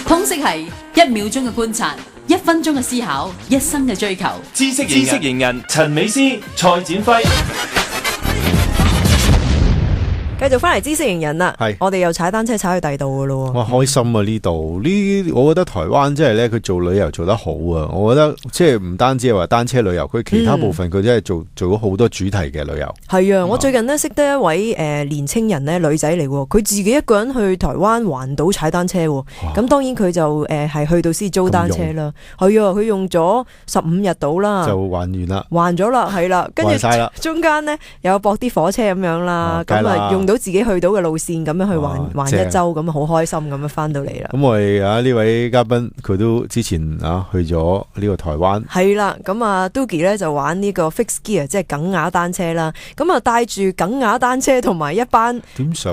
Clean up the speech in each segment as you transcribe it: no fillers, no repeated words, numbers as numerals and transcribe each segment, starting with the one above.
通識係1秒鐘嘅觀察，1分鐘嘅思考，一生嘅追求。知識型人陳美詩、蔡展輝。繼續翻嚟知識型人啦，我哋又踩單車踩去第二度噶咯。哇，開心啊！呢度呢，我覺得台灣真係咧，佢做旅遊做得好啊！我覺得即係唔單止係話單車旅遊，佢其他部分佢真係做咗好多主題嘅旅遊。係啊，我最近呢識得一位年青人呢，女仔嚟，佢自己一個人去台灣環島踩單車。咁當然佢就係去到先租單車啦。係啊，佢用咗15日到啦，就還完啦，還咗啦，係啦，跟住中間呢有駁啲火車咁樣啦，咁啊用到自己去到嘅路線咁樣去環一周，咁好開心咁樣翻到嚟啦。咁我哋呢位嘉賓佢都之前去咗呢個台灣。係啦，咁啊 Doogie 咧就玩呢個 fixed gear， 即係梗牙單車啦。咁啊帶住梗牙單車同埋一班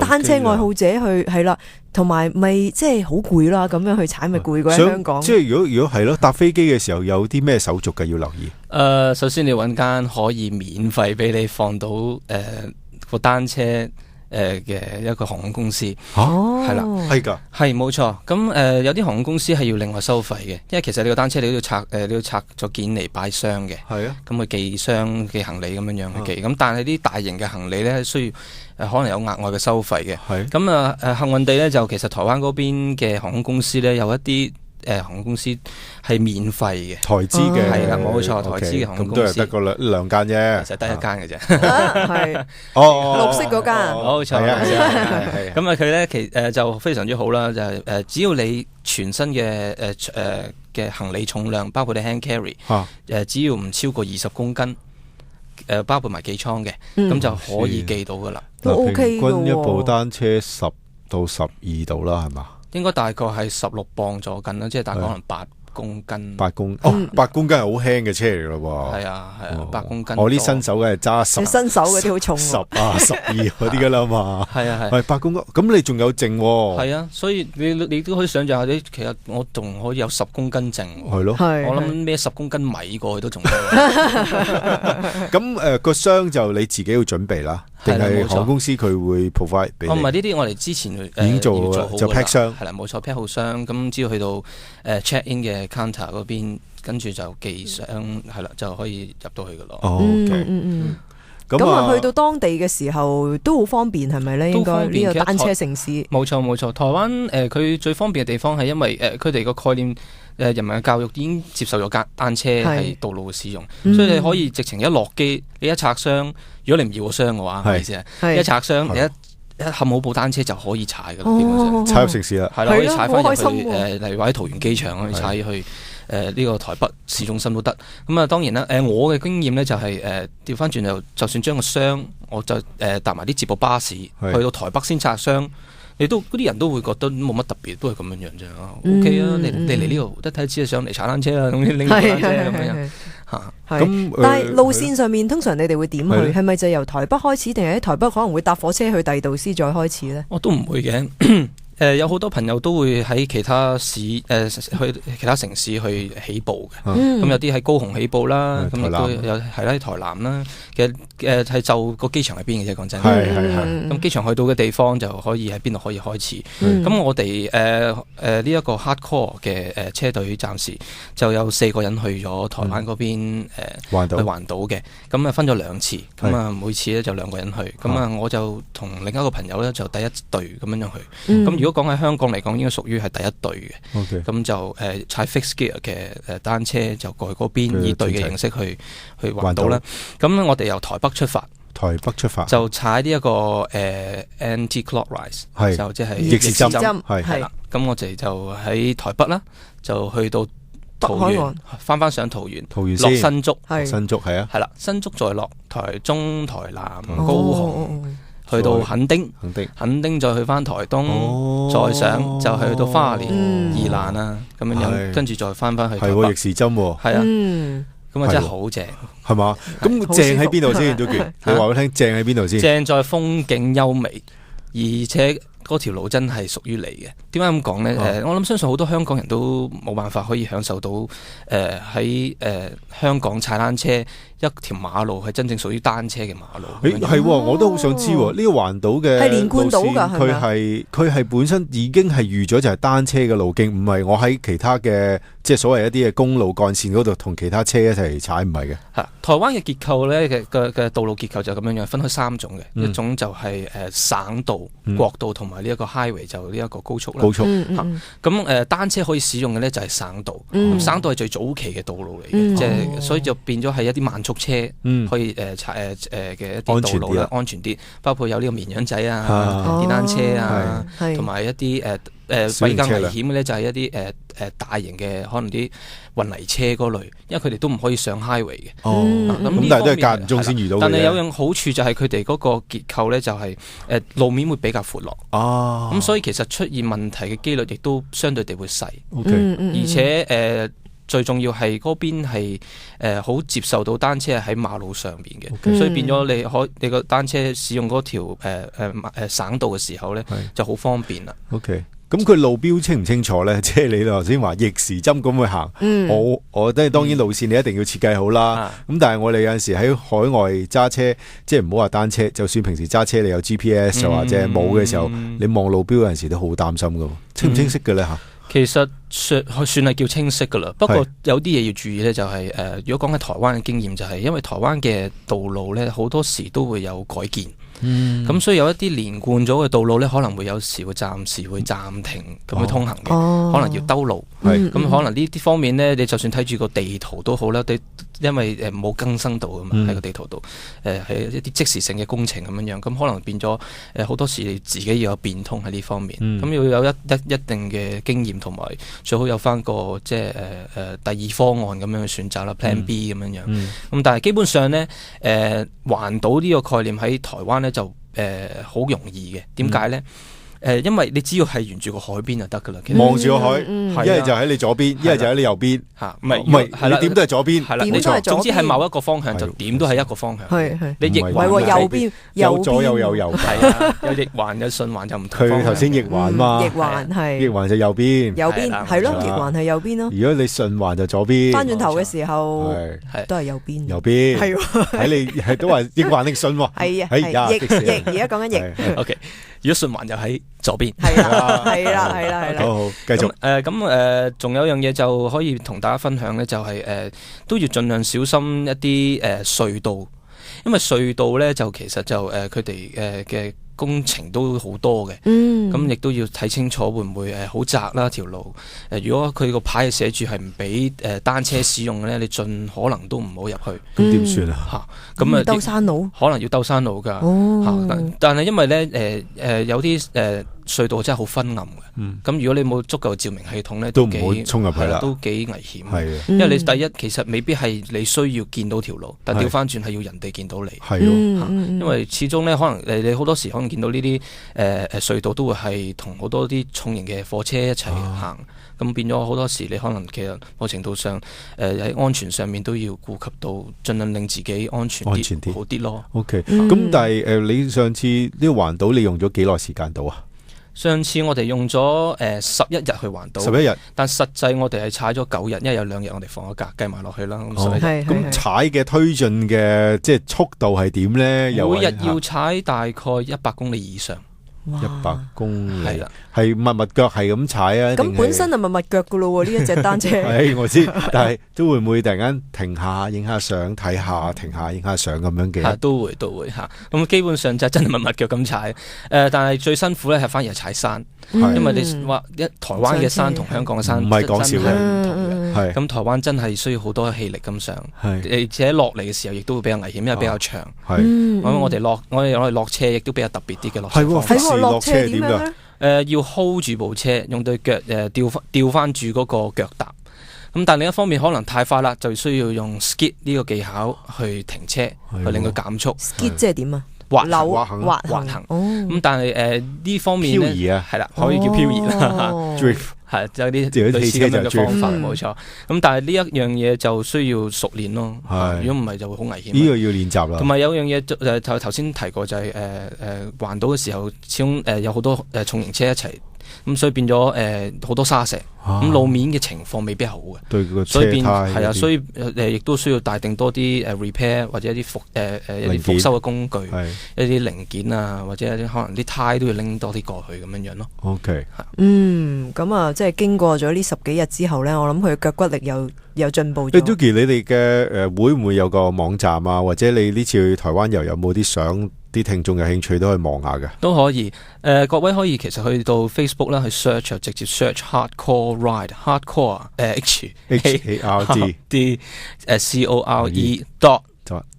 單車愛好者去，係啦，同埋咪即係好攰啦，咁樣去踩咪攰過喺香港。即係如果係咯，搭飛機嘅時候有啲咩手續嘅要留意？首先你要揾間可以免費俾你放到個單車嘅一個航空公司。係啦，係㗎，係冇錯。咁有啲航空公司係要另外收費嘅，因為其實你個單車你都要拆咗件嚟擺箱嘅。係啊，咁佢寄箱嘅行李咁樣去寄。咁但係啲大型嘅行李咧，需要可能有額外嘅收費嘅。係咁幸運地咧，就其實台灣嗰邊嘅航空公司咧，有一啲航空公司係免費嘅，台資嘅。係啦，冇錯，台資嘅航空公司。咁都係得個兩間啫，其實得一間嘅啫。係綠色嗰間。冇錯。咁佢咧就非常之好啦，就係只要你全身嘅行李重量，包括你 hand carry，只要唔超過20公斤，包括埋寄倉嘅，咁就可以寄到噶啦。都 OK 嘅喎。平均一部單車10到12度啦，係嘛？應該大概係16磅左近啦，即係大概可能8公斤。8公斤係好輕嘅車嚟咯喎。係啊，8公斤。我啲新手嘅係揸10。新手嗰啲好重。10啊12嗰啲噶啦嘛。係啊係。喂，8公斤，咁你仲有剩喎？係啊，所以你都可以想象下，其實我仲可以有10公斤剩。係咯。我諗孭10公斤米過去都仲得。咁個箱就你自己要準備啦。定係航空公司佢會 provide 俾你？唔係呢啲，我哋之前已經做好就 pack 箱，係啦，冇錯 pack 好箱，咁只要去到check in 嘅 counter 嗰邊，跟住就寄箱，係啦，就可以入到去噶咯。咁啊，去到當地嘅時候都好方便，係咪咧？應該呢個單車城市。冇錯，台灣佢最方便嘅地方係因為佢哋個概念人民嘅教育已經接受咗單車係道路嘅使用，所以你可以直情一落機，你一拆箱，如果你唔要個箱嘅話，係咪先？一拆箱，你一冚好部單車就可以踩噶啦，基本上踩入城市啦，係啦，可以踩翻入去例如話喺桃園機場可以踩去呢個台北市中心都得。咁啊，當然啦，我嘅經驗咧就係調翻轉就算將個箱，我就搭埋啲接駁巴士去到台北先拆箱。嗰啲人都會覺得冇乜特別，都係咁樣樣啫。OK 啊，你嚟呢度得睇只係上嚟踩單車啦，咁拎單車咁樣嚇。咁但係路線上面通常你哋會點去？係咪就由台北開始，定係喺台北可能會搭火車去第二度先再開始咧？我都唔會嘅。有好多朋友都會喺其他市去其他城市去起步嘅，咁有啲喺高雄起步啦，咁亦都有係啦喺台南啦。其實係就個機場喺邊嘅啫，講真。咁機場去到嘅地方就可以喺邊度可以開始。咁我哋呢一個 hardcore 嘅車隊暫時就有4個人去咗台灣嗰邊去環島嘅，咁啊分咗2次，咁啊每次咧就2個人去，咁啊我就同另一個朋友咧就第一隊咁樣去。咁如果講喺香港嚟講，應該屬於係第一隊嘅。咁就踩 fixed gear 嘅單車就過去嗰邊，以隊嘅形式去環島啦。咁我哋由台北出發，就踩呢一個anti-clockwise，就即係逆時針，係啦。咁我哋就喺台北啦，就去到桃園，翻上桃園落新竹，係啊，係啦，新竹再落台中、台南、高雄。去到墾丁再去翻台東，再上就去到花蓮、宜蘭啊，咁樣跟住再翻去台北。逆時針喎。係啊，咁啊真係好正，係嘛？咁正喺邊度先？都傑，你話我聽，正喺邊度先？正在風景優美，而且嗰條路真係屬於你嘅。點解咁講呢？我諗相信好多香港人都冇辦法可以享受到喺香港踩單車一條馬路係真正屬於單車嘅馬路。係，我都好想知呢個環島嘅係連貫島㗎，佢係本身已經係預咗就係單車嘅路徑，唔係我喺其他嘅即係所謂一啲嘅公路幹線嗰度同其他車一齊踩，唔係嘅。台灣嘅結構咧嘅道路結構就咁樣樣，分開3種嘅，一種就係省道、國道同埋呢一個 highway 就呢一個高速啦。咁單車可以使用嘅咧就係省道，省道係最早期嘅道路嚟嘅，即係所以就變咗係一啲慢速車可以踩嘅一啲道路啦，安全啲，包括有呢個綿羊仔啊、電單車啊，同埋一啲比較危險嘅咧就係一啲大型嘅可能啲運泥車嗰類，因為佢哋都唔可以上 highway 嘅。咁但係都係間唔中先遇到嘅。但係有樣好處就係佢哋嗰個結構咧就係路面會比較闊落。咁所以其實出現問題嘅機率亦都相對地會細。而且最重要係嗰邊係好接受到單車喺馬路上面嘅，所以變咗你個單車使用嗰條省道嘅時候咧就好方便啦。咁佢路標清唔清楚咧？即係你頭先話逆時針咁去行，我即係當然路線你一定要設計好啦。咁但係我哋有陣時喺海外揸車，即係唔好話單車，就算平時揸車你有 GPS 或者冇嘅時候，你望路標有陣時都好擔心噶。清唔清晰嘅咧吓？其實算係叫清晰噶啦，不過有啲嘢要注意咧，就係如果講緊台灣嘅經驗，就係因為台灣嘅道路咧好多時都會有改建。咁所以有一啲連貫咗嘅道路咧，可能會有時會暫停咁去通行嘅，可能要兜路。咁可能呢啲方面咧，你就算睇住個地圖都好啦，因為冇更新到噶嘛喺個地圖度，係一啲即時性嘅工程咁樣樣，咁可能變咗好多時你自己要有變通喺呢方面，咁要有一定嘅經驗，同埋最好有翻個即係第二方案咁樣去選擇啦，Plan B 咁樣樣。咁但係基本上咧，環島呢個概念喺台灣咧就好容易嘅，點解咧？因為你只要係沿住個海邊就得噶啦，望住個海，一係就喺你左邊，一係就喺你右邊，唔係你點都係左邊，係啦，總之係某一個方向就點都係一個方向。你逆環右邊有左右有右，係啊，有逆環有順環就唔同。佢頭先逆環嘛，逆環係逆環就右邊，係咯，逆環係右邊咯。如果你順環就左邊，翻轉頭嘅時候都係右邊，右邊係喺你係都話逆環逆順喎，係啊，逆而家講緊逆。OK，如果順環就喺左邊，係啦，好，繼續。仲有樣嘢就可以同大家分享咧，就係都要盡量小心一啲隧道，因為隧道咧就其實就佢哋嘅工程都好多嘅，咁亦都要睇清楚會唔會好窄啦條路。如果佢個牌係寫住係唔俾單車使用嘅咧，你盡可能都唔好入去。咁點算啊？咁啊，兜山路可能要兜山路噶。但係因為咧有啲隧道真係好昏暗嘅，咁如果你冇足夠照明系統咧，都唔好衝入去啦，都幾危險。因為你第一其實未必係你需要見到條路，但調翻轉係要人哋見到你。因為始終咧可能你好多時可能見到呢啲隧道都會係同好多啲重型嘅貨車一齊行，咁變咗好多時你可能其實某程度上喺安全上面都要顧及到，盡量令自己安全啲好啲咯。OK，咁但係你上次呢個環島你用咗幾耐時間到啊？上次我哋用咗11日去環島，11日，但實際我哋係踩咗9日，因為有2日我哋放咗假，計埋落去啦。咁踩嘅推進嘅即係速度係點咧？每日要踩大概100公里以上。 100公里係啦，係密腳係咁踩啊？咁本身係密腳噶咯？呢一隻單車係我知，但係都會唔會突然間停下影下相睇下，停下影下相咁樣嘅？都會吓。咁基本上就真係密腳咁踩。但係最辛苦咧係反而係踩山，因為你話台灣嘅山同香港嘅山唔係講笑嘅，唔同嘅。係咁台灣真係需要好多氣力咁上，而且落嚟嘅時候亦都會比較危險，因為比較長。我哋落車亦都比較特別啲嘅落車。落車點樣咧？要 hold 住部車，用對腳吊翻住嗰個腳踏。咁但另一方面可能太快啦，就需要用 skid 呢個技巧去停車，去令佢減速。skid 即係點啊？滑行。咁但係呢方面咧，漂移啊，係啦，可以叫漂移啦。drift 係就有啲類似咁樣嘅方法，冇錯。咁但係呢一樣嘢就需要熟練咯。如果唔係就會好危險。呢個要練習啦。同埋有樣嘢頭先提過就係環島嘅時候，始終有好多重型車一齊咁所以變咗好多沙石，咁路面嘅情況未必係好嘅，對個車胎係啊，所以亦都需要帶定多啲repair 或者一啲復修嘅工具，一啲零件啊，或者一啲可能啲胎都要拎多啲過去咁樣咯。OK，咁啊，即係經過咗呢10幾日之後咧，我諗佢腳骨力又進步咗。Doogie， 你哋嘅會唔會有個網站啊？或者你呢次去台灣遊有冇啲相？啲聽眾有興趣都可以望下嘅，都可以。各位可以其實去到 Facebook 啦，去 search 就直接 search Hardcore Ride，Hardcore HARD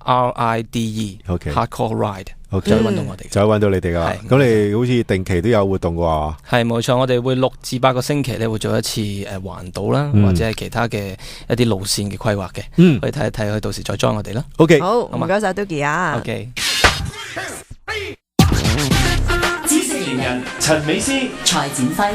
CORE.RIDE，Hardcore Ride， 就揾到我哋，就揾到你哋噶啦。咁你好似定期都有活動嘅話，係冇錯，我哋會6至8個星期咧會做一次環島啦，或者係其他嘅一啲路線嘅規劃嘅，可以睇一睇，佢到時再 join 我哋啦。OK， 好，唔該晒 Doogie 啊。OK。知識型人陳美詩、蔡展輝。